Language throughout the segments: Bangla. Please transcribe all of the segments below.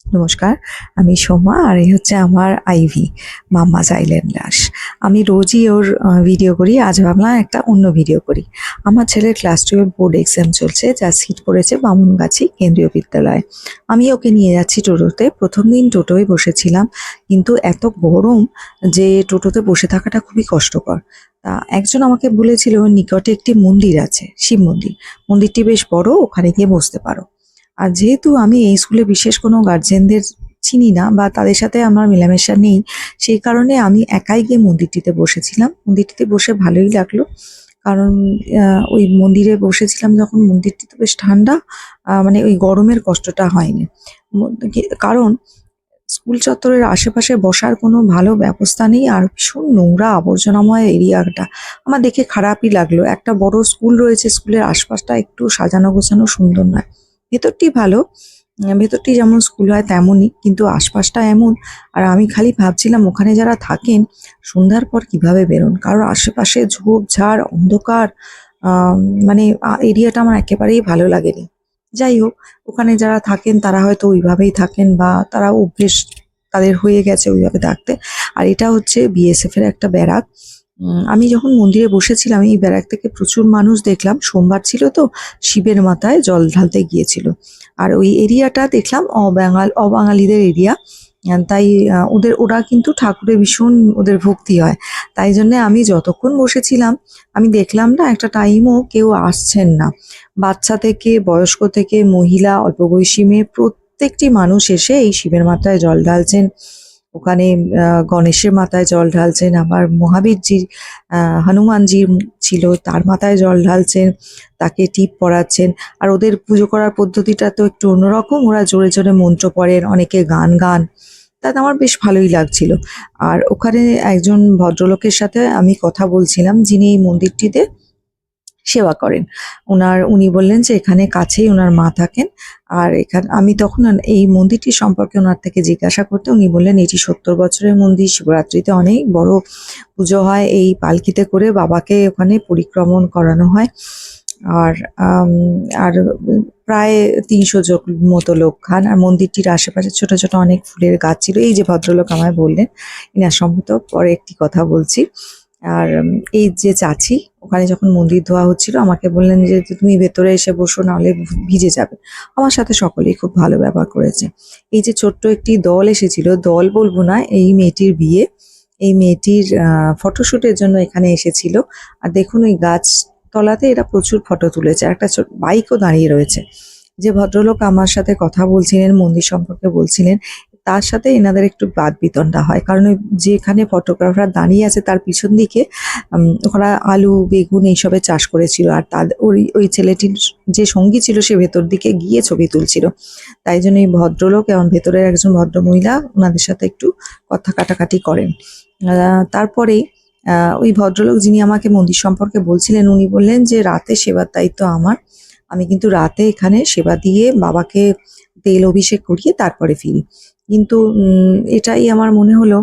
নমস্কার, আমি সোমা আর এই হচ্ছে আমার আইভি, মাম্মাস আইল্যান্ড লাশ। আমি রোজই ওর ভিডিও করি, আজ ভাবলাম একটা অন্য ভিডিও করি। আমার ছেলের ক্লাস 12 বোর্ড এক্সাম চলছে, যার সিট পড়েছে বামুনগাছি কেন্দ্রীয় বিদ্যালয়ে। আমি ওকে নিয়ে যাচ্ছি টোটোতে। প্রথম দিন টোটোয় বসেছিলাম, কিন্তু এত গরম যে টোটোতে বসে থাকাটা খুবই কষ্টকর। তা একজন আমাকে বলেছিল ওর নিকটে একটি মন্দির আছে, শিব মন্দির। মন্দিরটি বেশ বড়, ওখানে গিয়ে বসতে পারো। আর যেহেতু আমি এই স্কুলে বিশেষ কোনো গার্জেনদের চিনি না বা তাদের সাথে আমার মেলামেশা নেই, সেই কারণে আমি একাই গিয়ে মন্দিরটিতে বসেছিলাম। মন্দিরটিতে বসে ভালোই লাগলো, কারণ ওই মন্দিরে বসেছিলাম যখন, মন্দিরটি তো বেশ ঠান্ডা, মানে ওই গরমের কষ্টটা হয়নি। কারণ স্কুল চত্বরের আশেপাশে বসার কোনো ভালো ব্যবস্থা নেই, আর ভীষণ নোংরা আবর্জনাময় এরিয়াটা। আমার দেখে খারাপই লাগলো। একটা বড় স্কুল রয়েছে, স্কুলের আশপাশটা একটু সাজানো গোছানো সুন্দর নয়। ভেতরটি ভালো, ভেতরটি যেমন স্কুল হয় তেমনই, কিন্তু আশপাশটা এমন। আর আমি খালি ভাবছিলাম ওখানে যারা থাকেন সন্ধ্যার পর কিভাবে বেরোন, কারণ আশেপাশে ঝোপঝাড়, অন্ধকার। আম, মানে এরিয়াটা আমার একেবারেই ভালো লাগেনি। যাই হোক, ওখানে যারা থাকেন তারা হয়তো ওইভাবেই থাকেন, বা তারা অভ্যেস তাদের হয়ে গেছে ওইভাবে থাকতে। আর এটা হচ্ছে বিএসএফ এর একটা ব্যারাক। আমি যখন মন্দিরে বসেছিলাম এই ব্যারাক থেকে প্রচুর মানুষ দেখলাম, সোমবার ছিল তো, শিবের মাথায় জল ঢালতে গিয়েছিল। আর ওই এরিয়াটা দেখলাম অবাঙালিদের এরিয়া। তাই ওরা কিন্তু ঠাকুরে ভীষণ ওদের ভক্তি হয়। তাই জন্যে আমি যতক্ষণ বসেছিলাম, আমি দেখলাম না একটা টাইমও কেউ আসছেন না। বাচ্চা থেকে বয়স্ক থেকে মহিলা, অল্প বয়সী মেয়ে, প্রত্যেকটি মানুষ এসে এই শিবের মাথায় জল ঢালছেন। ওখানে গণেশের মাথায় জল ঢালছেন, আবার মহাবীরজির, হনুমানজির ছিল, তার মাথায় জল ঢালছেন, তাকে টিপ পরাচ্ছেন। আর ওদের পুজো করার পদ্ধতিটা তো একটু অন্যরকম, ওরা জোরে জোরে মন্ত্র পড়েন, অনেকে গান গান। তাতে আমার বেশ ভালোই লাগছিল। আর ওখানে একজন ভদ্রলোকের সাথে আমি কথা বলছিলাম, যিনি এই মন্দিরটিতে সেবা করেন। উনি বললেন যে এখানে কাছেই ওনার মা থাকেন। আর আমি তখন এই মন্দিরটি সম্পর্কে ওনার থেকে জিজ্ঞাসা করতে উনি বললেন এটি 70 বছরের মন্দির, শিবরাত্রিতে অনেক বড় পুজো হয়, এই পালকিতে করে বাবাকে ওখানে পরিক্রমণ করানো হয়। আর আম, আর প্রায় 300 মতো লোক খান। আর মন্দিরটির আশেপাশে ছোট ছোট অনেক ফুলের গাছ ছিল। এই যে ভদ্রলোক আমায় বললেন, ইনার সম্ভবত পরে একটি কথা বলছি। আর এই যে চাচি, ওখানে যখন মন্দির ধোয়া হচ্ছিল আমাকে বললেন যে তুমি ভেতরে এসে বসো, নাহলে ভিজে যাবে। আমার সাথে সকলেই খুব ভালো ব্যবহার করেছে। এই যে ছোট্ট একটি দল এসেছিল, দল বলবো না, এই মেয়েটির বিয়ে, এই মেয়েটির ফটোশুটের জন্য এখানে এসেছিল। আর দেখুন ওই গাছ তলাতে এরা প্রচুর ফটো তুলেছে, একটা বাইকও দাঁড়িয়ে রয়েছে। যে ভদ্রলোক আমার সাথে কথা বলছিলেন, মন্দির সম্পর্কে বলছিলেন, তার সাথে এনাদের একটু বাদ বিতণ্ডা হয়, কারণ ওই যেখানে ফটোগ্রাফার দাঁড়িয়ে আছে তার পিছন দিকে ওরা আলু বেগুন এইসবের চাষ করেছিল। আর তাদের ওই ছেলেটির যে সঙ্গী ছিল সে ভেতর দিকে গিয়ে ছবি তুলছিল। তাই জন্য এই ভদ্রলোক এবং ভেতরের একজন ভদ্রমহিলা ওনাদের সাথে একটু কথা কাটাকাটি করেন। তারপরেই ওই ভদ্রলোক যিনি আমাকে মন্দির সম্পর্কে বলছিলেন, উনি বললেন যে রাতে সেবার দায়িত্ব আমার। আমি কিন্তু রাতে এখানে সেবা দিয়ে বাবাকে তেল অভিষেক করিয়ে তারপরে ফিরি। কিন্তু এটাই আমার মনে হলো,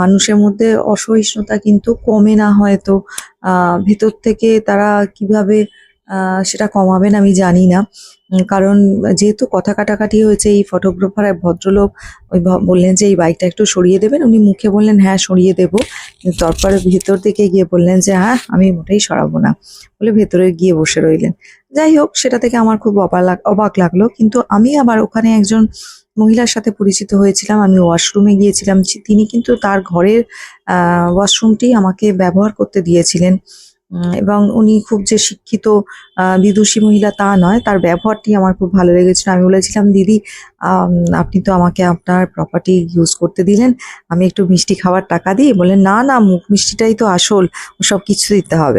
মানুষের মধ্যে অসহিষ্ণুতা কিন্তু কমে না হয়তো। ভেতর থেকে তারা কিভাবে সেটা কমাবেন আমি জানি না। কারণ যেহেতু কথা কাটাকাটি হয়েছে, এই ফটোগ্রাফার এক ভদ্রলোক বললেন যে এই বাইকটা একটু সরিয়ে দেবেন। উনি মুখে বললেন হ্যাঁ সরিয়ে দেবো, কিন্তু তারপরে ভেতর দিকে গিয়ে বললেন যে হ্যাঁ আমি মোটেই সরাবো না, বলে ভেতরে গিয়ে বসে রইলেন। যাই হোক, সেটা থেকে আমার খুব অবাক লাগলো। কিন্তু আমি আবার ওখানে একজন মহিলার সাথে পরিচিত হয়েছিলাম, আমি ওয়াশরুমে গিয়েছিলাম। তিনি কিন্তু তার ঘরের ওয়াশরুমটি আমাকে ব্যবহার করতে দিয়েছিলেন। এবং উনি খুব যে শিক্ষিত বিদুষী মহিলা তা নয়, তার ব্যবহারটি আমার খুব ভালো লেগেছিল। আমি বলেছিলাম দিদি, আম, আপনি তো আমাকে আপনার প্রপার্টি ইউজ করতে দিলেন, আমি একটু মিষ্টি খাওয়ার টাকা দিই। বললেন না না, মুখ মিষ্টিটাই তো আসল, ওসব কিছু দিতে হবে।